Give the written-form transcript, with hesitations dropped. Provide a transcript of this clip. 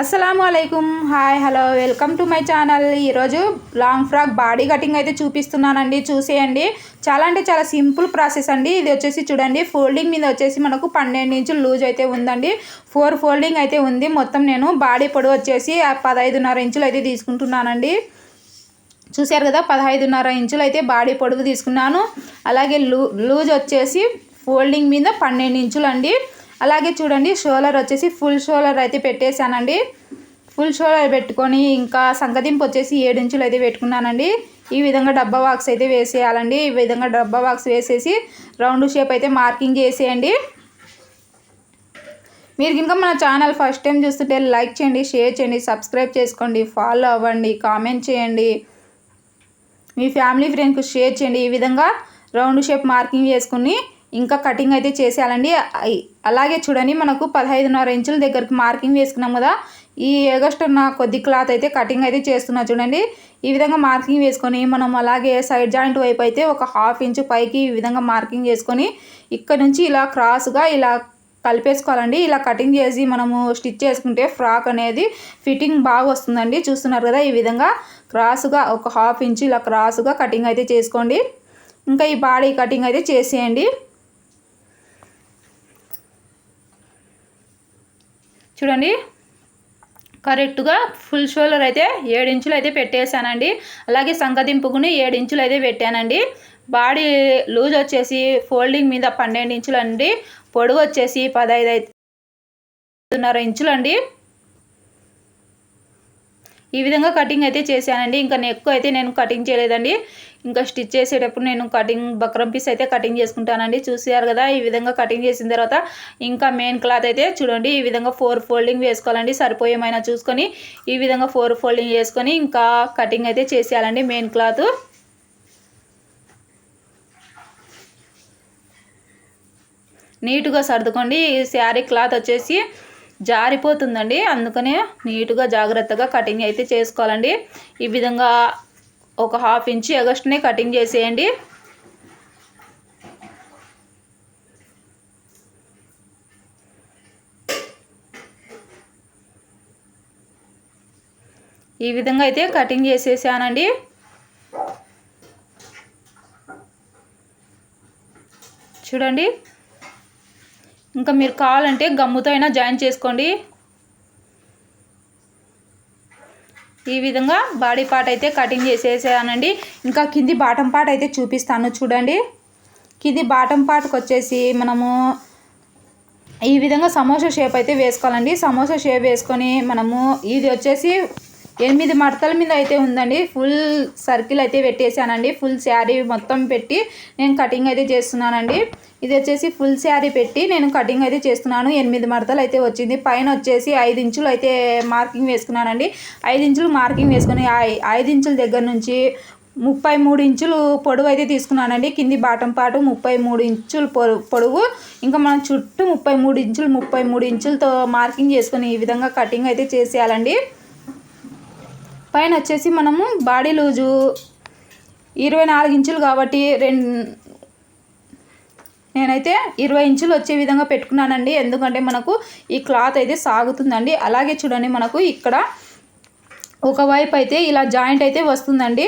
అస్సలాముఅలైకుం hi hello welcome to my channel. ఈరోజు long frock body cutting అయితే చూపిస్తున్నానండి. చూసేయండి. చాలా అంటే చాలా సింపుల్ ప్రాసెస్ అండి. ఇది వచ్చేసి చూడండి, ఫోల్డింగ్ మీద వచ్చేసి మనకు 12 ఇంచులు లూజ్ అయితే ఉందండి. 4 ఫోల్డింగ్ అయితే ఉంది. మొత్తం నేను బాడీ పొడవు వచ్చేసి 15.5 ఇంచులు అయితే తీసుకుంటున్నానండి. చూశారు కదా, 15.5 ఇంచులు అయితే బాడీ పొడవు తీసుకున్నాను. అలాగే లూజ్ వచ్చేసి ఫోల్డింగ్ మీద 12 ఇంచులు అండి. అలాగే చూడండి, షోలర్ వచ్చేసి ఫుల్ షోలర్ అయితే పెట్టేశానండి. ఫుల్ షోలర్ పెట్టుకొని ఇంకా సంకదింపు వచ్చేసి 7 ఇంచులు అయితే పెట్టుకున్నానండి. ఈ విధంగా డబ్బా బాక్స్ అయితే వేసేయాలండి. ఈ విధంగా డబ్బా బాక్స్ వేసేసి రౌండ్ షేప్ అయితే మార్కింగ్ చేసేయండి. మీరు కనుక మన ఛానల్ ఫస్ట్ టైం చూస్తుంటే లైక్ చేయండి, షేర్ చేయండి, సబ్స్క్రైబ్ చేసుకోండి, ఫాలో అవ్వండి, కామెంట్ చేయండి, మీ ఫ్యామిలీ ఫ్రెండ్స్కి షేర్ చేయండి. ఈ విధంగా రౌండ్ షేప్ మార్కింగ్ చేసుకుని ఇంకా కటింగ్ అయితే చేసేయాలండి. అలాగే చూడండి, మనకు 15.5 ఇంచుల దగ్గరికి మార్కింగ్ వేసుకున్నాం కదా. ఈ ఎగస్ట్రా కొద్ది క్లాత్ అయితే కటింగ్ అయితే చేస్తున్నా చూడండి. ఈ విధంగా మార్కింగ్ వేసుకొని మనం అలాగే సైడ్ జాయింట్ వైపు అయితే ఒక 1/2 ఇంచు పైకి ఈ విధంగా మార్కింగ్ చేసుకొని ఇక్కడ నుంచి ఇలా క్రాస్గా ఇలా కలిపేసుకోవాలండి. ఇలా కటింగ్ చేసి మనము స్టిచ్ చేసుకుంటే ఫ్రాక్ అనేది ఫిట్టింగ్ బాగా వస్తుందండి. చూస్తున్నారు కదా, ఈ విధంగా క్రాస్గా ఒక 1/2 ఇంచు ఇలా క్రాస్గా కటింగ్ అయితే చేసుకోండి. ఇంకా ఈ బాడీ కటింగ్ అయితే చేసేయండి. చూడండి, కరెక్ట్గా ఫుల్ షోల్డర్ అయితే 7 ఇంచులు అయితే పెట్టేశానండి. అలాగే సంకదింపుకుని 7 ఇంచులు అయితే పెట్టానండి. బాడీ లూజ్ వచ్చేసి ఫోల్డింగ్ మీద 12 ఇంచులు అండి. పొడవు వచ్చేసి 15.5 ఇంచులు అండి. ఈ విధంగా కటింగ్ అయితే చేశానండి. ఇంకా నెక్ అయితే నేను కటింగ్ చేయలేదండి. ఇంకా స్టిచ్ చేసేటప్పుడు నేను కటింగ్ బక్రం పీస్ అయితే కటింగ్ చేసుకుంటానండి. చూసారు కదా, ఈ విధంగా కటింగ్ చేసిన తర్వాత ఇంకా మెయిన్ క్లాత్ అయితే చూడండి, ఈ విధంగా 4 ఫోల్డింగ్ వేసుకోవాలండి. సరిపోయేమైనా చూసుకొని ఈ విధంగా 4 ఫోల్డింగ్ వేసుకొని ఇంకా కటింగ్ అయితే చేసేయాలండి. మెయిన్ క్లాత్ నీట్గా సర్దుకోండి. ఈ శారీ క్లాత్ వచ్చేసి జారిపోతుందండి, అందుకనే నీట్గా జాగ్రత్తగా కటింగ్ అయితే చేసుకోవాలండి. ఈ విధంగా ఒక 1/2 ఇంచు ఎగస్ట్నే కటింగ్ చేసేయండి. ఈ విధంగా అయితే కటింగ్ చేసేసానండి. చూడండి, ఇంకా మీరు కావాలంటే గమ్ముతో అయినా జాయిన్ చేసుకోండి. ఈ విధంగా బాడీ పార్ట్ అయితే కటింగ్ చేసేసానండి. ఇంకా కింది బాటం పార్ట్ అయితే చూపిస్తాను చూడండి. కింది బాటం పార్ట్కి వచ్చేసి మనము ఈ విధంగా సమోసా షేప్ అయితే వేసుకోవాలండి. సమోసా షేప్ వేసుకొని మనము ఇది వచ్చేసి 8 మడతల మీద అయితే ఉందండి. ఫుల్ సర్కిల్ అయితే పెట్టేశానండి. ఫుల్ శారీ మొత్తం పెట్టి నేను కటింగ్ అయితే చేస్తున్నానండి. ఇది వచ్చేసి ఫుల్ శారీ పెట్టి నేను కటింగ్ అయితే చేస్తున్నాను. 8 మడతలు అయితే వచ్చింది. పైన వచ్చేసి 5 ఇంచులు అయితే మార్కింగ్ వేసుకున్నానండి. 5 ఇంచులు మార్కింగ్ వేసుకొని 5 ఇంచుల దగ్గర నుంచి 33 ఇంచులు పొడవు అయితే తీసుకున్నానండి. కింది బాటం పాటు 33 ఇంచులు పొడవు, ఇంకా మనం చుట్టూ 33 ఇంచులతో మార్కింగ్ చేసుకొని ఈ విధంగా కటింగ్ అయితే చేసేయాలండి. పైన వచ్చేసి మనము బాడీ లూజు 24 ఇంచులు కాబట్టి నేనైతే 20 ఇంచులు వచ్చే విధంగా పెట్టుకున్నానండి. ఎందుకంటే మనకు ఈ క్లాత్ అయితే సాగుతుందండి. అలాగే చూడండి, మనకు ఇక్కడ ఒకవైపు అయితే ఇలా జాయింట్ అయితే వస్తుందండి.